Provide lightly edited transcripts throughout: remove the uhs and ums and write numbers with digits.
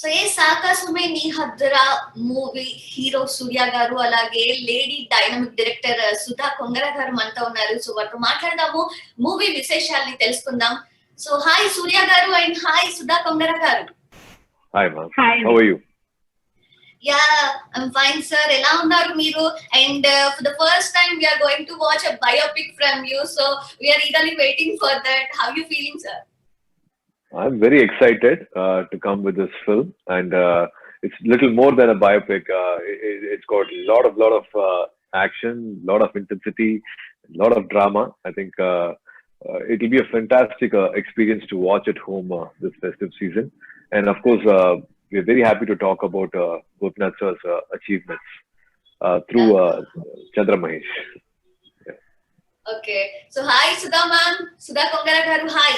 So ఏ సాకాసుమే నీ Haddura movie hero సూర్య గారు, అలాగే lady dynamic director Sudha Kongara గారు మనతో ఉన్నారు. సో వారితో మాట్లాడదాము, మూవీ విశేషాలని తెలుసుకుందాం. సో హాయ్ సూర్య గారు అండ్ హాయ్ సుధా కొంగర గారు. Hi, ma'am. Hi. How are you? Yeah I'm fine sir, ఎలా ఉన్నారు మీరు? And for the first time we are going to watch a biopic from you, so we are eagerly waiting for that. How you feeling, sir? I'm very excited to come with this film, and it's little more than a biopic. It's got a lot of action, lot of intensity, lot of drama. I think it will be a fantastic experience to watch at home this festive season. And of course, we're very happy to talk about Gopinath sir's achievements through Chandra Mahesh. Okay, so hi Sudha ma'am, Sudha Kongara garu, hi.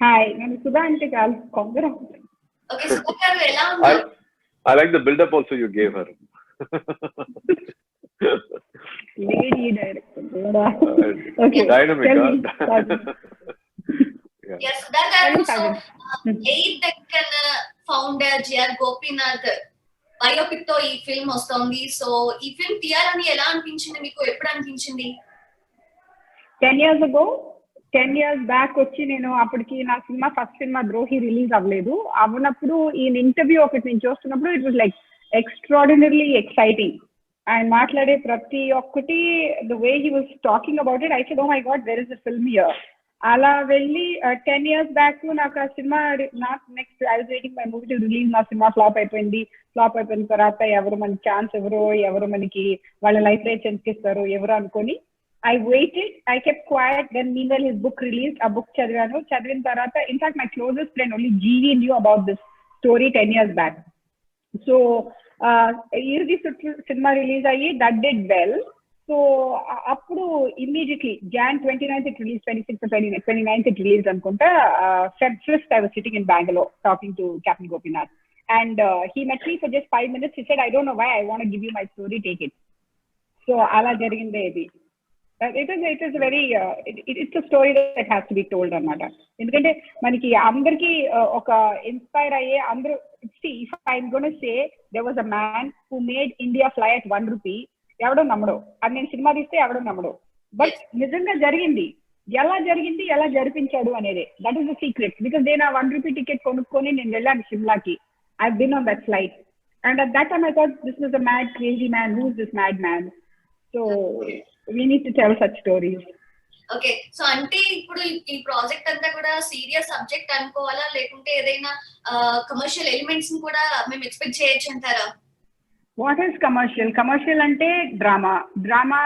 Hi, నేను సుధా అంటే చాలు కొందరు. Okay, Sudha garu ఎలా ఉన్నారు? I like the build-up also you gave her. Lady director. Okay. Dynamic. Yes, Sudha garu. So, Eight Deccan founder J.R. Gopinath biopic తో ఈ film వస్తోంది. So ఈ ఫిల్మ్ తీయాలని ఎలా అనిపించింది మీకు? ఎప్పుడు అనిపించింది? 10 years బ్యాక్ వచ్చి నేను అప్పటికి నా సినిమా ఫస్ట్ సినిమా ద్రోహి రిలీజ్ అవ్వలేదు. అవ్వనప్పుడు ఈ ఇంటర్వ్యూ ఒకటి నేను చూస్తున్నప్పుడు it was like extraordinarily exciting. ఆయన మాట్లాడే ప్రతి ఒక్కటి the way he was talking about it, I said oh my god there is a film here. అలా వెళ్ళి 10 years బ్యాక్ నాకు ఆ సినిమా నాకు next I was waiting my movie to release. నా సినిమా ఫ్లాప్ అయిపోయింది. ఫ్లాప్ అయిపోయిన తర్వాత ఎవరు మనకి ఛాన్స్ ఎవరు మనకి వాళ్ళ లైఫ్ రేట్ చెందిస్తారు ఎవరు అనుకొని I waited, I kept quiet. Then meanwhile his book released, a book చదివిన తర్వాత in fact my closest friend only GV knew about this story 10 years back. So ఈరుది సినిమా రిలీజ్ అయ్యి that did well. So అప్పుడు immediately Jan 29th it released, 26th 29th it released అనుకుంటా. Feb 5th I was sitting in Bangalore talking to Captain Gopinath and he met me for just 5 minutes. He said, I don't know why, I want to give you my story, take it. So అలా జరిగిందే ఇది. It is very it's a story that has to be told అన్నమాట. ఎందుకంటే మనకి అందరికి ఒక inspire అయ్యే అందరూ if I'm going to say there was a man who made India fly at 1 rupee, ఎవడో నమ్మడు. అది నేను సినిమా తీస్తే ఎవడో నమ్మడు. బట్ నిజంగా జరిగింది. ఎలా జరిపించాడు అనేది that is the secret. Because నేను ఆ 1 rupee టికెట్ కొనుక్కొని నేను వెళ్ళాను షిమ్లాకి. I've been on that flight and at that time I thought this was a mad crazy man. Who is this mad man? So we need to tell such stories. Okay, so అంటే ఇప్పుడు ఈ project అంతా కూడా serious subject అనుకోవాలా, లేకుంటే ఏదైనా commercial elements ని కూడా మేము ఎక్స్పెక్ట్ చేయొచ్చు అంటారా? వాట్ ఈస్ కమర్షియల్ అంటే drama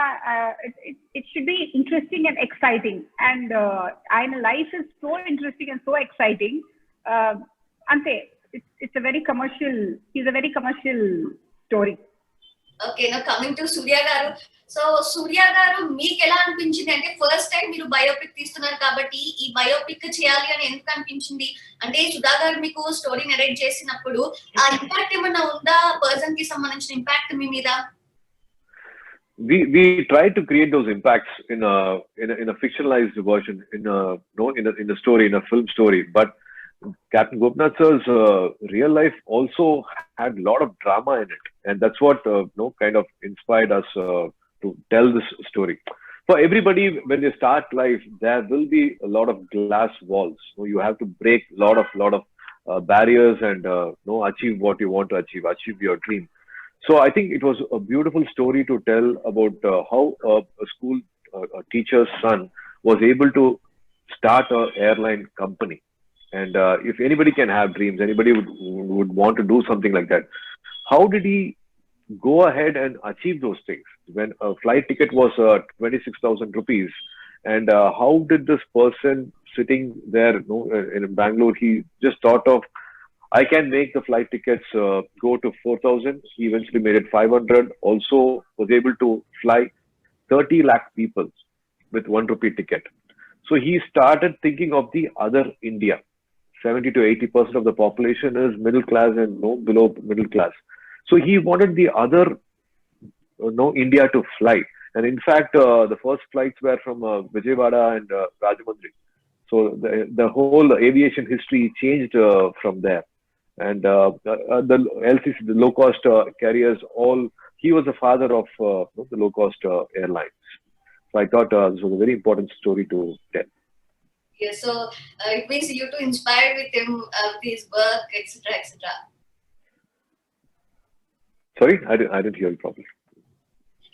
it should be interesting and exciting. And ఆయన life is so interesting and so exciting. అంతే, it's a very commercial, is a very commercial story. Okay, now coming to Suriya garu. So సూర్య గారు, మీకు ఎలా అనిపించింది? అంటే first time మీరు biopic తీస్తున్నారు కాబట్టి ఈ బయోపిక్ చేయాలి అని ఎందుకు అనిపించింది? అంటే సుధా గారు మీకు స్టోరీ నరేట్ చేసినప్పుడు ఆ ఇంపాక్ట్ ఏమన్నా ఉందా? పర్సన్ కి సంబంధించిన ఇంపాక్ట్ మీ మీద? We try to create those impacts in a fictionalized version, in a story, in a film story. But Captain Gopinath sir's real life also had a lot of drama in it, and that's what kind of inspired us to tell this story. For everybody, when they start life, there will be a lot of glass walls. So you have to break a lot of barriers and achieve what you want to achieve your dream. So I think it was a beautiful story to tell about how a school teacher's son was able to start an airline company. And if anybody can have dreams, anybody would want to do something like that. How did he go ahead and achieve those things when a flight ticket was 26,000 rupees? And how did this person sitting there in Bangalore, he just thought of, I can make the flight tickets go to 4,000. He eventually made it 500. Also was able to fly 30 lakh people with 1 rupee ticket. So he started thinking of the other India. 70 to 80% of the population is middle class and below middle class. So he wanted the other India to fly. And in fact, the first flights were from Vijayawada and Rajahmundry. So the whole aviation history changed from there. and the LCC, the low cost carriers, all he was the father of the low cost airlines. So I thought this was a very important story to tell. Yes, so it means you to inspire with him, with his work, etc., etc. Sorry, I didn't hear you properly.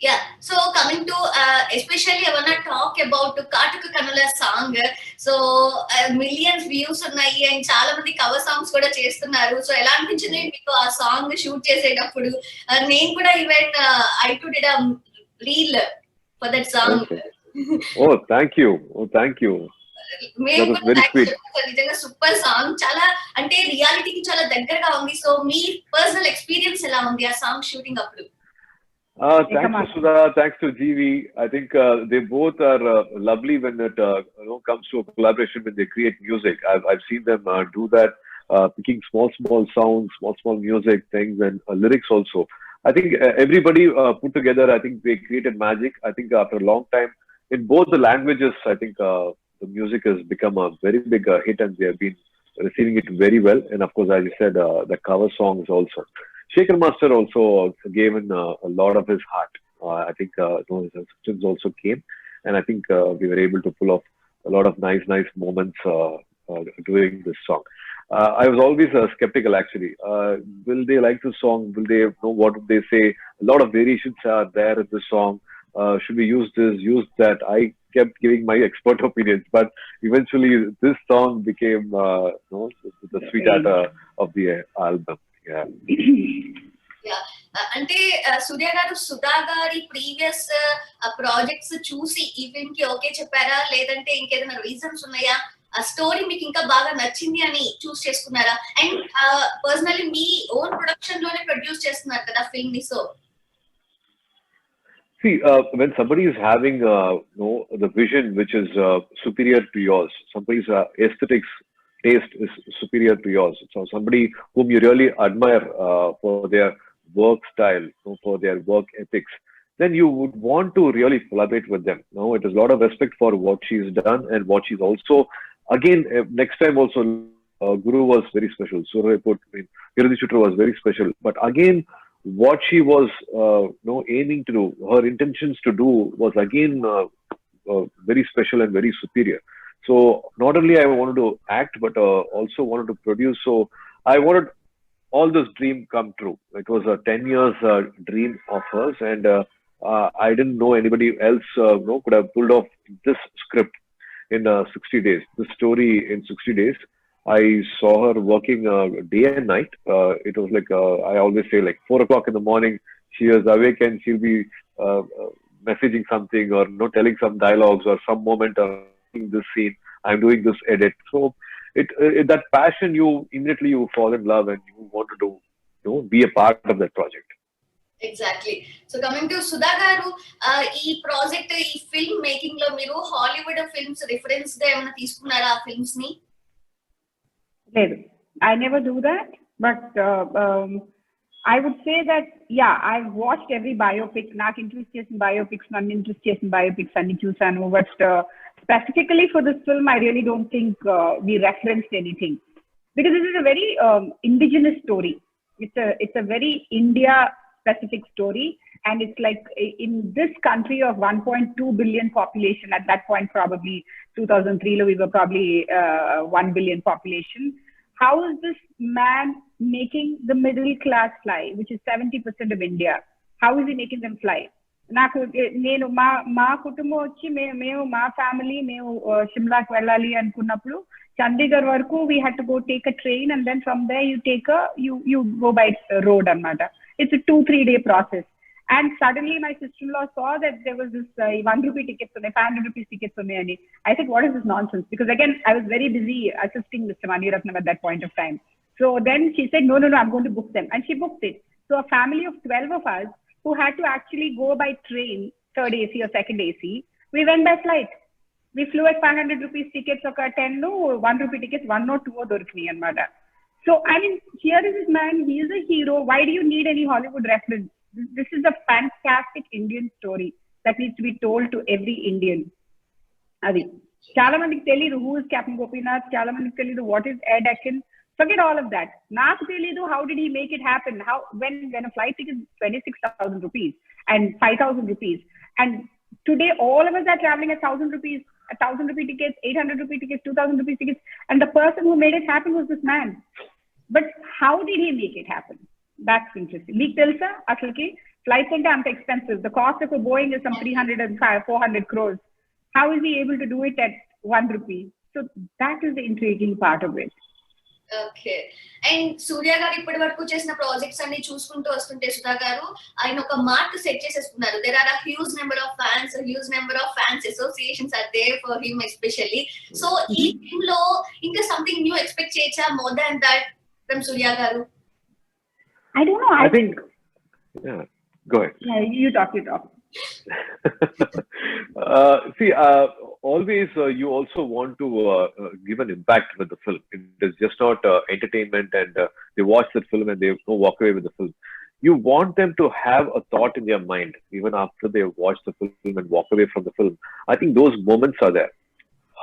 Yeah, so coming to especially I wanna talk about Katuku Kanula song. So millions views ఉన్నాయి and చాలా మంది cover songs కూడా చేస్తున్నారు. So ఎలా అనిపించింది మీకు ఆ song shoot చేసేటప్పుడు? నేను కూడా even I to did reel for that song. Okay. Oh, thank you. Oh, thank you. మేము That was కూడా very thanks sweet. చెప్తాం. నిజంగా సూపర్ సాంగ్, చాలా అంటే రియాలిటీకి చాలా దగ్గరగా ఉంది. సో మీ పర్సనల్ ఎక్స్పీరియన్స్ ఎలా ఉంది ఆ సాంగ్ షూటింగ్ అప్పుడు? Thanks to Sudha, thanks to GV. I think they both are lovely when it comes to a collaboration when they create music. I've seen them do that, picking small sounds, small music things, and lyrics also. I think everybody put together. I think they created magic. I think after a long time, in both the languages, I think the music has become a very big hit, and they have been receiving it very well. And of course, as you said, the cover songs also. Shaker Master also gave in a lot of his heart. I think his assistants also came, and I think we were able to pull off a lot of nice moments doing this song. I was always skeptical actually. Will they like the song? Will they know what would they say? A lot of variations are there in the song. Should we use this, use that? I kept giving my expert opinions, but eventually this song became the sweetheart of the album. Yeah. అంటే సూర్య గారు సుధా గారి previous projects చూసి ఈ film కి okay చెప్పారా, లేదంటే ఇంకేదైనా reasons ఉన్నాయా? ఆ స్టోరీ మీకు ఇంకా బాగా నచ్చింది అని చూస్ చేసుకున్నారా? And personally me own production లోనే ప్రొడ్యూస్ చేస్తున్నారు కదా ఫిల్మ్ ని. So See, when somebody is having the vision which is superior to yours, somebody's aesthetics taste is superior to yours. So somebody whom you really admire for their work style, for their work ethics, then you would want to really collaborate with them. It is a lot of respect for what she's done and what she's also, again, next time also, Guru was very special. Surya Kirti Chutra was very special. But again, what she was aiming to do, her intentions to do was again very special and very superior. So not only I wanted to act, but also wanted to produce. So I wanted all this dream come true. It was a 10 years dream of hers, and I didn't know anybody else could have pulled off this script in 60 days. The story in 60 days. I saw her working day and night. It was like I always say, like 4 o'clock in the morning, she was awake and she'll be messaging something or telling some dialogues or some moment or this scene. I'm doing this edit. So it that passion, you immediately you fall in love and you want to do be a part of that project. Exactly. So coming to Sudha గారు, ఈ project, ఈ film making లో మీరు Hollywood films reference గా ఏమైనా తీసుకున్నారా ఆ films ని? లేదు, I never do that, but I would say that yeah, I've watched every biopic. నాకు ఇంట్రెస్ట్ చేసిన biopics, నన్ను ఇంట్రెస్ట్ చేసిన biopics అన్ని చూసాను. But specifically for this film, I really don't think we referenced anything, because this is a very indigenous story. It's a very India specific story, and it's like in this country of 1.2 billion population, at that point probably 2003 we were probably 1 billion population. How is this man making the middle class fly, which is 70% of India? How is he making them fly? నేను మా కుటుంబం వచ్చి మేము మా family మేము షిమ్లాకి వెళ్ళాలి అనుకున్నప్పుడు చండీగఢ్ వరకు we had to go take a train, and then from there you go by road అన్నమాట. It's a 2-3 day process. And suddenly my sister-in-law saw that there was this 1 rupee tickets, 500 rupees tickets. I said, what is this nonsense? Because again, I was very busy assisting Mr. Mani Ratnam at that point of time. So then she said, no, I'm going to book them. And she booked it. So a family of 12 of us who had to actually go by train, third AC or second AC, we went by flight. We flew at 500 rupees tickets, or 10 1 rupee tickets, 1 or 2 dorkni anamata. So I mean, here is this man, he is a hero. Why do you need any Hollywood reference? This is a fantastic Indian story that needs to be told to every Indian. Adi. Chaala mandiki teliyadu who is Captain Gopinath, chaala mandiki teliyadu what is Ed Akin. Forget all of that. Naaku telidu, how did he make it happen? How when a flight ticket is 26,000 rupees and 5,000 rupees, and today all of us are traveling at 1,000 rupees, 1,000 rupee tickets, 800 rupee tickets, 2,000 rupees tickets, and the person who made it happen was this man. But how did he make it happen? That's interesting. Meek telsa asalki flights ante anta expensive. The cost of a Boeing is some 300 and 400 crores. How is he able to do it at 1 rupee? So that is the intriguing part of it. Okay. And Suriya garu ఇప్పటి వరకు చేసిన projects అన్ని చూసుకుంటూ వస్తుంటే సుధా గారు ఆయన ఒక mark set చేసేసుకున్నారు. There are huge number of fans, huge number of fans associations are there for him especially. So ఈ టీమ్ లో ఇంకా సంథింగ్ న్యూ ఎక్స్పెక్ట్ చేయొచ్చా more than that from Suriya garu? I don't know. I think, yeah, go ahead. Yeah, you talk. See, always you also want to give an impact with the film. It is just not entertainment and they watch the film and they walk away with the film. You want them to have a thought in their mind even after they watch the film and walk away from the film. I think those moments are there.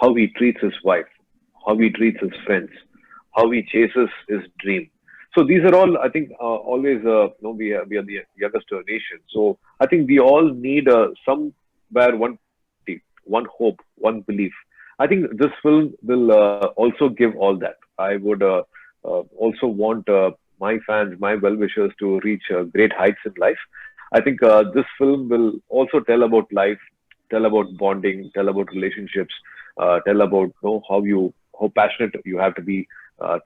How he treats his wife, how he treats his friends, how he chases his dream. So these are all, I think, always, we are the youngest nation. So I think we all need somewhere one hope, one belief. I think this film will also give all that. I would also want my fans, my well-wishers to reach great heights in life. I think this film will also tell about life, tell about bonding, tell about relationships, tell about how passionate you have to be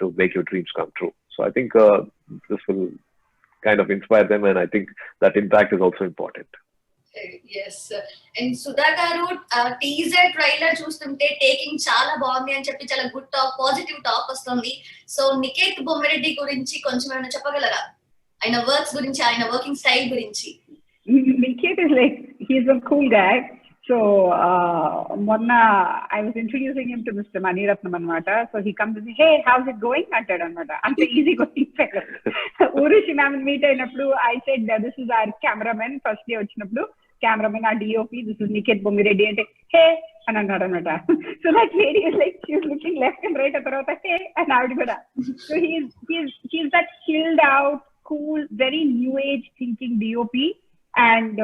to make your dreams come true. So I think this will kind of inspire them, and I think that impact is also important. Yes. And Sudha garu teaser trailer చూస్తుంటే taking చాలా బాగుంది అని చెప్పి చాలా good talk, positive talk వస్తుంది. So Niket Bommireddy గురించి కొంచెం ఏమైనా చెప్పగలరా? ఆయన వర్క్స్ గురించి, ఆయన వర్కింగ్ స్టైల్ గురించి. Niket is like, he's a cool guy. So, Monna, I was introducing him to Mr. Maniratnam anamata. So he comes and says, hey, how's it going? Antadu anamata. Ante easy going fellow. Urushi ma'am meet ayinappudu, I said, this is our cameraman. First day vachinappudu, cameraman, our DOP, this is Niket Bommireddy. Ante, hey, anannadu anamata. So that lady is like, she was looking left and right at tarvata, hey, and avadi kuda. So he's that chilled out, cool, very new age thinking DOP. And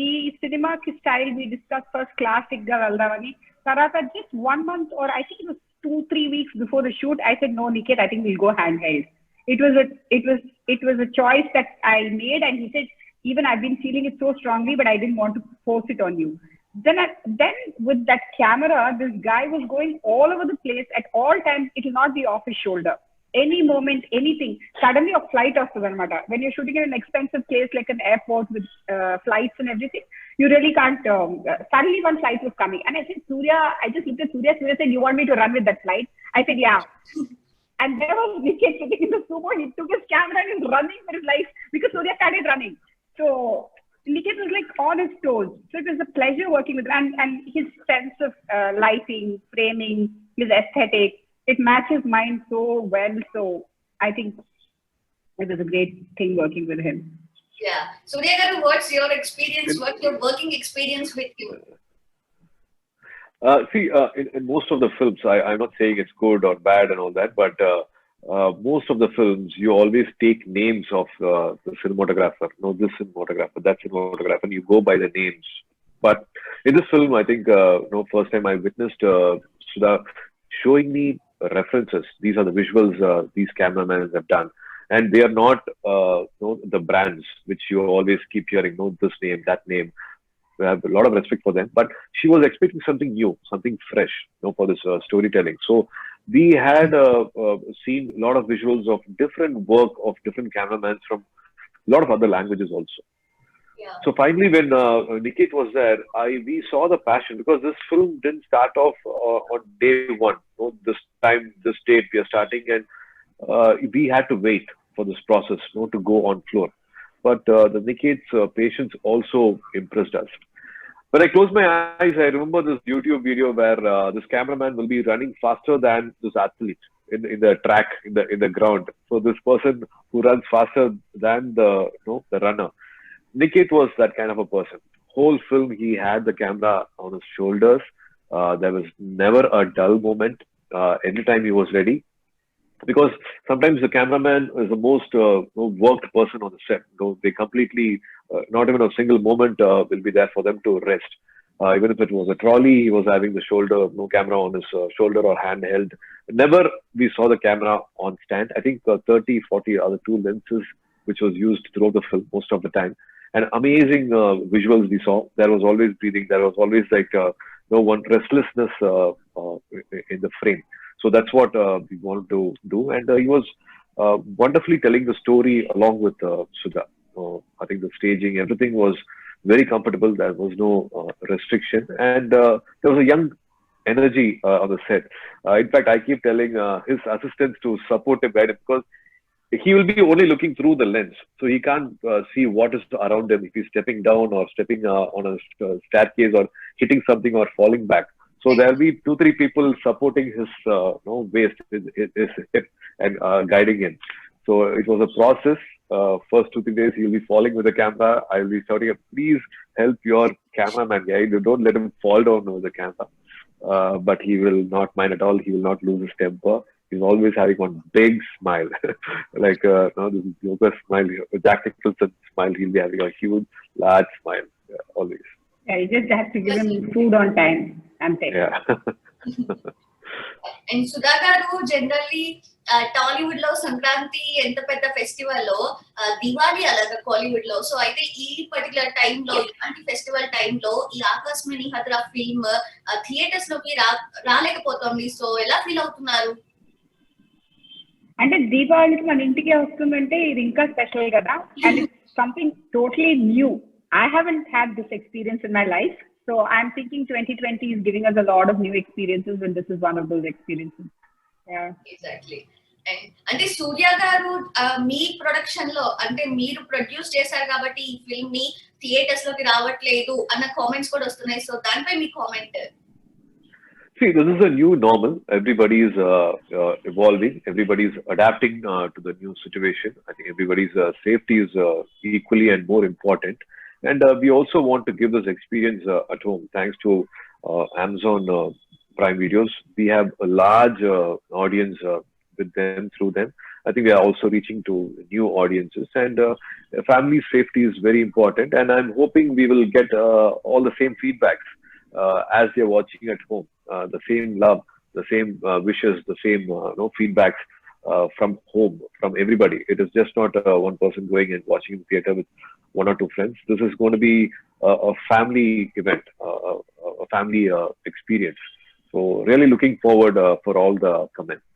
ఈ సినిమాకి style we discussed first classic గా వెళ్దామని. తర్వాత just 1 month or I think it was 2-3 weeks before the shoot, I said, no Niket, I think we'll go handheld. It was a choice that I made, and he said, even I've been feeling it so strongly, but I didn't want to force it on you. Then with that camera, this guy was going all over the place at all times. It will not be off his shoulder. Any moment, anything, suddenly a flight vastadu anamata. When you're shooting in an expensive place like an airport with flights and everything, you really can't, suddenly one flight was coming. And I said, Surya, I just looked at Surya said, you want me to run with that flight? I said, yeah. And there was Niket sitting in the sumo, he took his camera and was running for his life because Surya started running. So Niket was like on his toes. So it was a pleasure working with him, and his sense of lighting, framing, his aesthetic, it matches mine so well. So I think it was a great thing working with him. Yeah. Surya garu, what's your experience? What's your working experience with you? See, in most of the films, I'm not saying it's good or bad and all that, but most of the films, you always take names of the cinematographer. No, this cinematographer, that cinematographer, and you go by the names. But in this film, I think, first time I witnessed Sudha showing me references. These are the visuals these cameramen have done, and they are not the brands which you always keep hearing. This name, that name. I have a lot of respect for them, but she was expecting something new, something fresh, for this storytelling. So we had seen a lot of visuals of different work of different cameramen from a lot of other languages also. Yeah. So finally, when Niket was there, we saw the passion, because this film didn't start off on day one. This time, this date, we are starting, and we had to wait for this process to go on floor. But the Niket's patience also impressed us. When I closed my eyes, I remember this YouTube video where this cameraman will be running faster than this athlete in the track, in the ground. So this person who runs faster than the runner. Niket was that kind of a person. Whole film, he had the camera on his shoulders. There was never a dull moment. Anytime he was ready, because sometimes the cameraman is the most worked person on the set. They completely, not even a single moment will be there for them to rest. Even if it was a trolley, he was having the shoulder, no camera on his shoulder or handheld. Never we saw the camera on stand. I think 30, 40 are the two lenses which was used throughout the film most of the time. And amazing visuals we saw. There was always breathing. There was always like no one restlessness in the frame. So that's what we wanted to do. And he was wonderfully telling the story along with Sudha. I think the staging, everything was very comfortable. There was no restriction. And there was a young energy on the set. In fact, I keep telling his assistants to support him, right? Because he will be only looking through the lens. So he can't see what is around him if he's stepping down or stepping on a staircase or hitting something or falling back. So there'll be 2-3 people supporting his waist, his hip, and guiding him. So it was a process. First 2-3 days he'll be falling with the camera. I'll be shouting, "Please help your cameraman guy. Don't let him fall down with the camera." But he will not mind at all. He will not lose his temper. He's always having one big smile, like this is Joker's smile, Jack Nicholson smile. He'll be having a huge, large smile always. Yeah, you just have to give him food on time. Yeah. And Sudha గారు generally Tollywood లో సంక్రాంతి ఎంత పెద్ద festival లో దివాళీ అలాగా కాలీవుడ్ లో. So అయితే ఈ particular time లో, ఇలాంటి ఫెస్టివల్ టైమ్ లో ఈ ఆకాశమణి హద్రా ఫిల్మ్ థియేటర్స్ లోకి రాలేకపోతుంది. సో ఎలా ఫీల్ అవుతున్నారు? అంటే దీపావళికి మన ఇంటికి వస్తుందంటే ఇది ఇంకా స్పెషల్ కదా. And it's something totally new. I haven't had this experience in my life. So I'm thinking 2020 is giving us a lot of new experiences, and this is one of those experiences. Yeah. Exactly. And అంటే సూర్య గారు మీ production లో, అంటే మీరు produce చేశారు కాబట్టి ఈ film ని theatres లోకి రావట్లేదు అన్న కామెంట్స్ కూడా వస్తున్నాయి. సో దానిపై మీ comment? See, this is a new normal. Everybody is evolving. Everybody is adapting to the new situation. I think everybody's safety is equally and more important. And we also want to give this experience at home. Thanks to Amazon Prime Videos, we have a large audience with them, through them. I think we are also reaching to new audiences. And family safety is very important. And I'm hoping we will get all the same feedbacks as they're watching at home. The same love, the same wishes, the same feedbacks from home, from everybody. It is just not one person going and watching in the theater with 1 or 2 friends. This is going to be a family event, a family experience. So really looking forward for all the comments.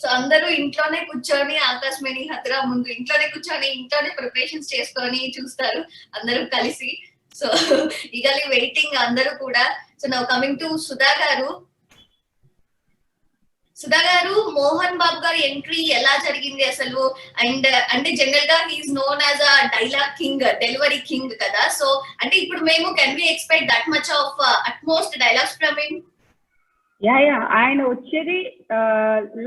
So అందరూ ఇంట్లోనే కూర్చొని ఆకాశమణి హద్రా ముందు ఇంట్లోనే కూర్చొని ఇంట్లోనే preparations చేసుకొని చూస్తారు అందరూ కలిసి. సో ఈగలీ వెయిటింగ్ అందరూ కూడా. So now coming to Sudha గారు. సుధా గారు, మోహన్ బాబు గారి ఎంట్రీ ఎలా జరిగింది అసలు? అండ్ అంటే జనరల్ గా he's known as a dialogue king, delivery king కదా. సో అంటే ఇప్పుడు మేము can we expect that much of utmost dialogues from him? Yeah ఆయన వచ్చేది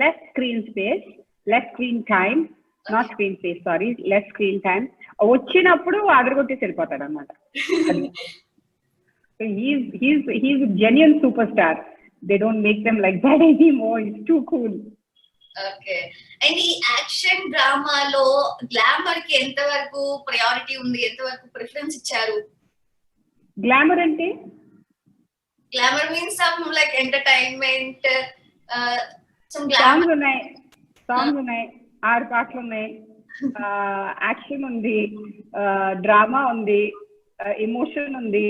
less screen space, less screen time, not screen space, sorry, less screen time. వచ్చినప్పుడు అదరగొట్టేసి వెళ్ళిపోతాడు అనమాట. He's a genuine superstar. They don't make them like that anymore. It's too cool. Okay. And ఈ action డ్రామాలో glamour కి ఎంత వరకు priority ఉంది, ఎంత వరకు ప్రిఫరెన్స్ ఇచ్చారు? గ్లామర్ అంటే? Glamour means some like entertainment, some songs ఉన్నాయి, 6 పాటలు ఉన్నాయి, యాక్షన్ ఉంది, డ్రామా ఉంది, ఎమోషన్ ఉంది,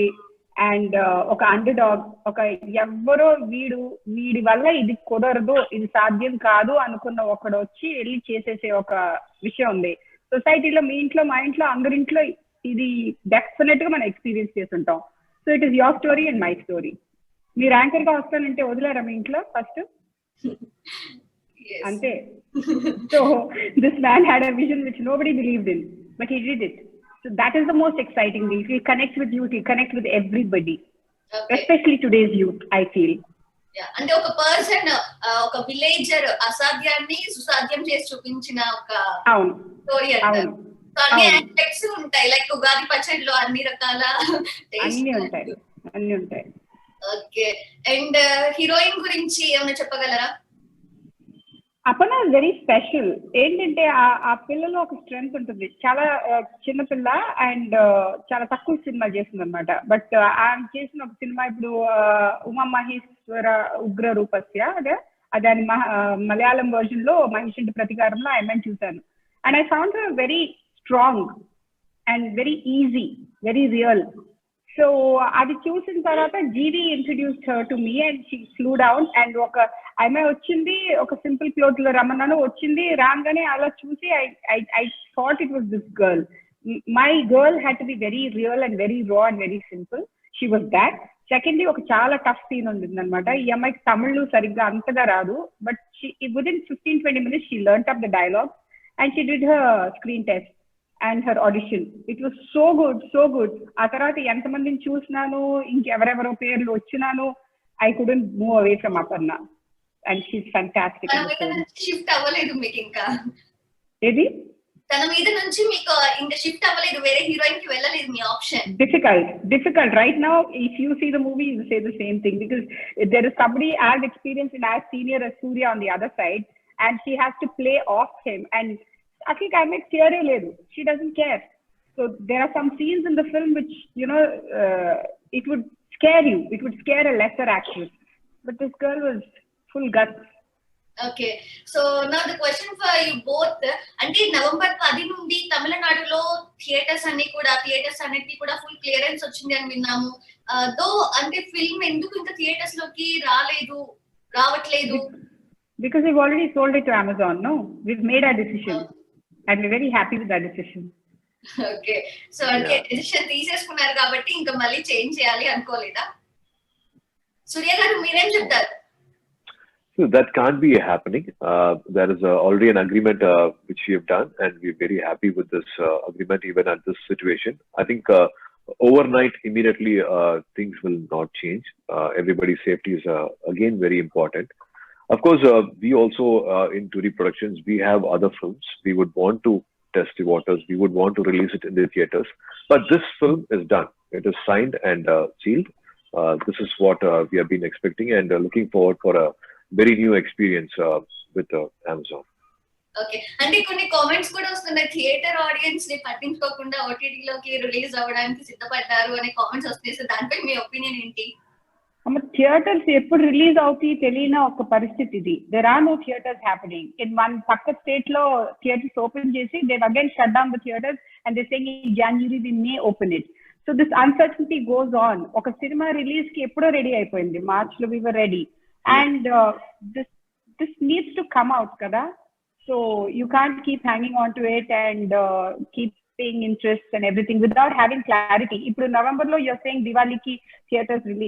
అండ్ ఒక అండర్ డాగ్, ఒక ఎవ్వరో వీడి వల్ల ఇది కుదరదు, ఇది సాధ్యం కాదు అనుకున్న ఒకడు వచ్చి వెళ్ళి చేసేసే ఒక విషయం ఉంది. సొసైటీలో మీ ఇంట్లో, మా ఇంట్లో, అందరింట్లో ఇది డెఫినెట్ గా మనం ఎక్స్పీరియన్స్ చేస్తుంటాం. So it is your story and my story. మీరు యాంకర్ గా వస్తానంటే వదిలేరా మీ ఇంట్లో ఫస్ట్? అంతే. So this man had a vision which nobody believed in, but he did it. So that is the most exciting thing. It will connect with youth, it will connect with everybody. Okay. Especially today's youth, I feel. Yeah. అంటే ఒక person, ఒక villager అసాధ్యాన్ని సుసాధ్యం చేసి చూపించిన ఒక story అంటారు. So అన్ని aspects ఉంటాయి, like Ugadi పచ్చడిలో అన్ని రకాల అన్ని ఉంటాయి. ఓకే. అండ్ హీరోయిన్ గురించి ఏమైనా చెప్పగలరా? Aparna is very special. ఏంటంటే ఆ పిల్లలో ఒక స్ట్రెంగ్త్ ఉంటుంది. చాలా చిన్నపిల్ల అండ్ చాలా తక్కువ సినిమా చేస్తుంది అనమాట. బట్ ఆమె చేసిన ఒక సినిమా ఇప్పుడు ఉమా మహేశ్వర ఉగ్ర రూపస్య అదే అది అని మలయాళం వర్జన్ లో మహేష్ ప్రతికారంలో ఆమె చూశాను. And I found her very strong and very easy, very real. So అది చూసిన తర్వాత GV introduced her to me and she flew down. And ఒక ఆమె వచ్చింది, ఒక సింపుల్ క్లోత్ లో రమ్మన్నాను, వచ్చింది. రాగానే అలా చూసి I thought it was this girl. My girl had to be very real and very raw and very simple. She was that. Secondly ఒక చాలా టఫ్ సీన్ ఉంటుంది అనమాట. ఈ అమ్మాయికి తమిళ్ సరిగ్గా అంతగా రాదు, but within 15-20 minutes she learnt up the dialogue and she did her screen test and her audition. It was so good, so good. ఆ తర్వాత ఎంతమందిని చూసినాను, ఇంకెవరెవరో పేర్లు వచ్చినాను, I couldn't move away from Aparna and she's fantastic. తన మీద నుంచి shift అవ్వలేదు మీకు ఇంకా? ఏది? తన మీద నుంచి మీకు ఇంకా షిఫ్ట్ అవ్వలేదు, వేరే హీరోయిన్ కి వెళ్ళలేదు మీ option? Difficult right now. If you see the movie, you say the same thing because there is somebody as experienced and as senior as Surya on the other side and she has to play off him. And I think I make theory ledu. She doesn't care. So there are some scenes in the film which, you know, it would scare you. It would scare a lesser actress. But this girl was full guts. Okay. So now the question for you both. అంటే November 10 నుండి తమిళనాడులో theatres అన్నిటికీ కూడా full clearance వచ్చింది అని విన్నాము. దో అంటే film ఎందుకు ఇంకా థియేటర్స్ లోకి రావట్లేదు? Because we've already sold it to Amazon, no? We've made our decision. And we're very happy with that decision. Okay. So అంటే డెసిషన్ తీసేసుకున్నారు కాబట్టి ఇంకా మళ్ళీ చేంజ్ చేయాలి అనుకోలేదా? సూర్య గారు మీరేం చెప్తారు? So that can't be happening. There is already an agreement which we have done, and we're very happy with this agreement even at this situation. I think overnight, immediately, things will not change. Everybody's safety is again very important. Of course, we also in Turi Productions, we have other films. We would want to test the waters. We would want to release it in the theaters. But this film is done. It is signed and sealed. This is what we have been expecting and looking forward for a very new experience with Amazon. Okay. అంటే కొన్ని comments కూడా వస్తున్నాయి, theatre audience ని పట్టించుకోకుండా OTT లోకి release అవ్వడానికి సిద్ధపడ్డారు అనే comments వస్తున్నాయి. సో దానిపై మీ ఒపీనియన్ ఏంటి? థియేటర్స్ ఎప్పుడు రిలీజ్ అవుతాయి తెలియని ఒక పరిస్థితి ఇది. There are no theatres happening in one పక్క స్టేట్ లో. థియేటర్స్ ఓపెన్ చేసి they again shut down the theatres and they saying in January we may open it. So this uncertainty goes on. ఒక సినిమా రిలీజ్ కి ఎప్పుడో రెడీ అయిపోయింది, March లో we were ready and this needs to come out కదా. So you can't keep hanging on to it and keep paying interest and everything without having clarity. Ippudu November lo you're saying Diwali ki theaters really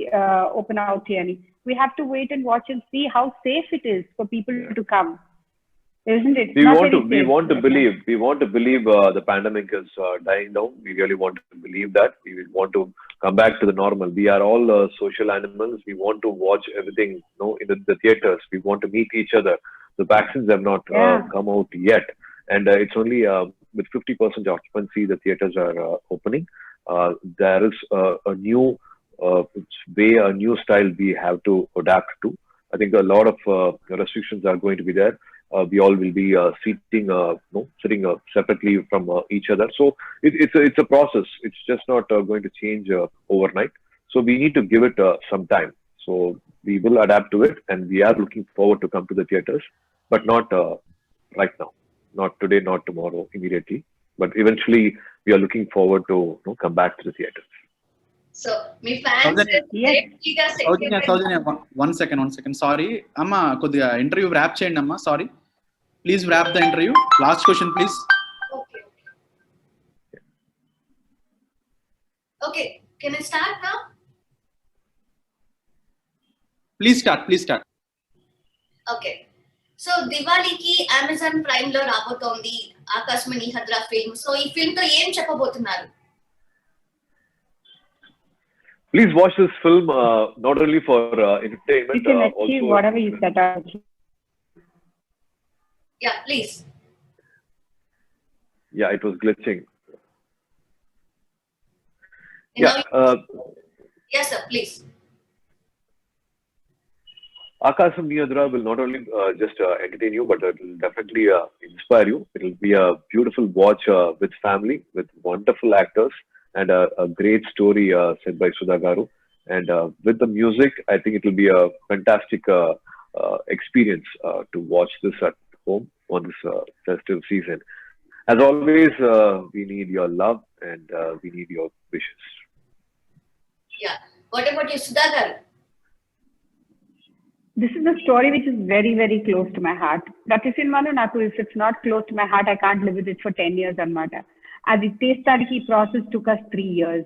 open out here. We have to wait and watch and see how safe it is for people to come, isn't it? We want to believe the pandemic is dying down. We really want to believe that. We want to come back to the normal. We are all social animals. We want to watch everything, you know, in the theaters. We want to meet each other. The vaccines have not come out yet, and it's only with 50% occupancy, the theaters are opening. There is a new way, a new style we have to adapt to. I think a lot of restrictions are going to be there. We all will be sitting separately from each other. So it's a process. It's just not going to change overnight. So we need to give it some time. So we will adapt to it, and we are looking forward to come to the theaters, but not right now. Not today, not tomorrow, immediately. But eventually, we are looking forward to come back to the theaters. So, me fans, Saujanya, one second. Sorry, Amma, kodiga interview wrap cheyandi Amma. Sorry, please wrap the interview. Last question, please. Okay. Can I start now? Please start. Okay. So దివాళీకి Amazon Prime లో రాబోతోంది Aakasam Nee Haddura film. So ఈ film తో ఏం చెప్పబోతున్నారు? Please watch this film not only for entertainment, you can achieve also whatever you set out. Yeah, please. Yeah, it was glitching. Yes sir, please. Akasam Niyadra will not only just entertain you, but it will definitely inspire you. It will be a beautiful watch with family, with wonderful actors, and a great story said by Sudha Garu. And with the music, I think it will be a fantastic experience to watch this at home on this festive season. As always, we need your love and we need your wishes. Yeah. What about you, Sudha garu? This is a story which is very, very close to my heart. Prati Sinmanu naku, if it's not close to my heart, I can't live with it for 10 years anamata. Adi Testadiki process took us 3 years.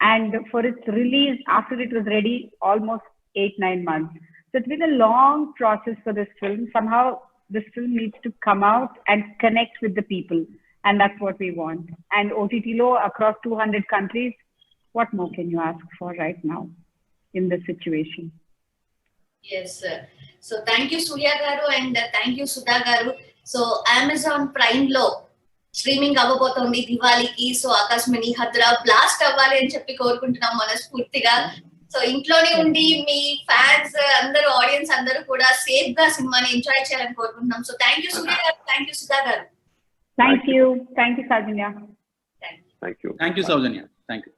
And for its release, after it was ready, almost 8-9 months. So it's been a long process for this film. Somehow this film needs to come out and connect with the people. And that's what we want. And OTT lo across 200 countries, what more can you ask for right now in this situation? Yes, sir. So thank you, Surya garu, and thank you, Sudha garu. So Amazon Prime lo streaming అవ్వబోతోంది దివాళీకి. So Aakasam Nee Haddura blast అవ్వాలి అని చెప్పి కోరుకుంటున్నాం మనస్ఫూర్తిగా. So ఇంట్లోనే ఉండి మీ fans అందరూ, ఆడియన్స్ అందరూ కూడా సేఫ్ గా సినిమాని ఎంజాయ్ చేయాలని కోరుకుంటున్నాం. సో థ్యాంక్ యూ సూర్య గారు, థ్యాంక్ యూ సుధా గారు. Thank you, Saujanya. Thank you. Thank you, Saujanya. Thank you.